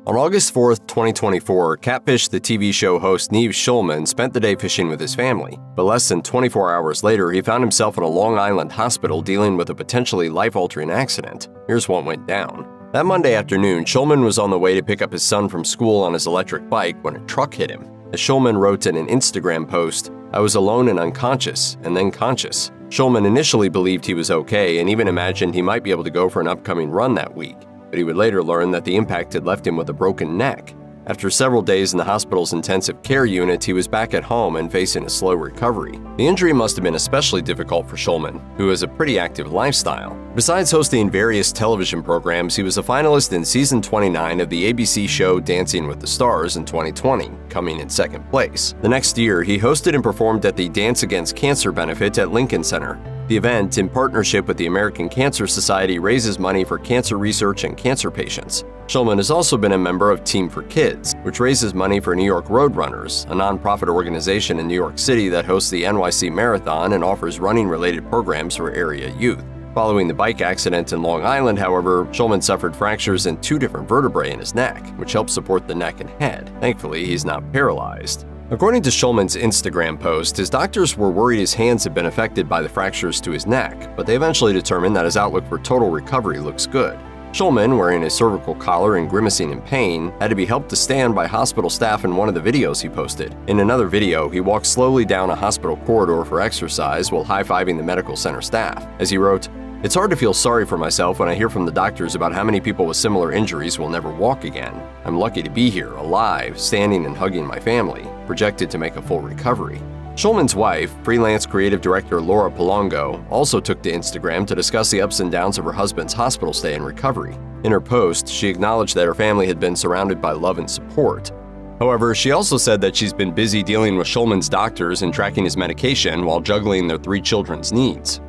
On August 4, 2024, Catfish, the TV show host Nev Schulman, spent the day fishing with his family. But less than 24 hours later, he found himself in a Long Island hospital dealing with a potentially life-altering accident. Here's what went down. That Monday afternoon, Schulman was on the way to pick up his son from school on his electric bike when a truck hit him. As Schulman wrote in an Instagram post, "I was alone and unconscious, and then conscious." Schulman initially believed he was okay and even imagined he might be able to go for an upcoming run that week, but he would later learn that the impact had left him with a broken neck. After several days in the hospital's intensive care unit, he was back at home and facing a slow recovery. The injury must have been especially difficult for Schulman, who has a pretty active lifestyle. Besides hosting various television programs, he was a finalist in season 29 of the ABC show Dancing with the Stars in 2020, coming in second place. The next year, he hosted and performed at the Dance Against Cancer benefit at Lincoln Center. The event, in partnership with the American Cancer Society, raises money for cancer research and cancer patients. Schulman has also been a member of Team for Kids, which raises money for New York Roadrunners, a nonprofit organization in New York City that hosts the NYC Marathon and offers running-related programs for area youth. Following the bike accident in Long Island, however, Schulman suffered fractures in 2 different vertebrae in his neck, which helped support the neck and head. Thankfully, he's not paralyzed. According to Schulman's Instagram post, his doctors were worried his hands had been affected by the fractures to his neck, but they eventually determined that his outlook for total recovery looks good. Schulman, wearing a cervical collar and grimacing in pain, had to be helped to stand by hospital staff in one of the videos he posted. In another video, he walked slowly down a hospital corridor for exercise while high-fiving the medical center staff. As he wrote, "It's hard to feel sorry for myself when I hear from the doctors about how many people with similar injuries will never walk again. I'm lucky to be here, alive, standing and hugging my family, projected to make a full recovery." Schulman's wife, freelance creative director Laura Palongo, also took to Instagram to discuss the ups and downs of her husband's hospital stay and recovery. In her post, she acknowledged that her family had been surrounded by love and support. However, she also said that she's been busy dealing with Schulman's doctors and tracking his medication while juggling their 3 children's needs.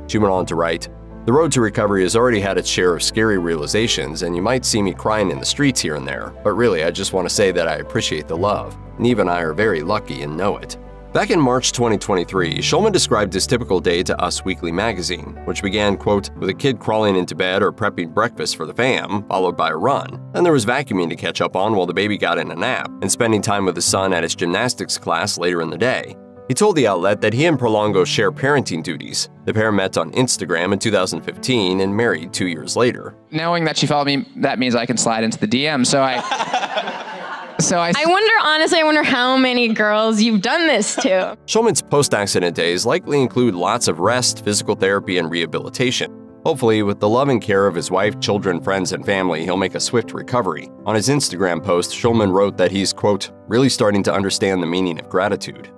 She went on to write, "The road to recovery has already had its share of scary realizations, and you might see me crying in the streets here and there, but really I just want to say that I appreciate the love. Neve and I are very lucky and know it." Back in March 2023, Schulman described his typical day to Us Weekly magazine, which began, quote, "with a kid crawling into bed or prepping breakfast for the fam, followed by a run. Then there was vacuuming to catch up on while the baby got in a nap, and spending time with his son at his gymnastics class later in the day." He told the outlet that he and Prolongo share parenting duties. The pair met on Instagram in 2015 and married 2 years later. Knowing that she followed me, that means I can slide into the DM, I wonder how many girls you've done this to. Schulman's post-accident days likely include lots of rest, physical therapy, and rehabilitation. Hopefully, with the love and care of his wife, children, friends, and family, he'll make a swift recovery. On his Instagram post, Schulman wrote that he's, quote, "really starting to understand the meaning of gratitude."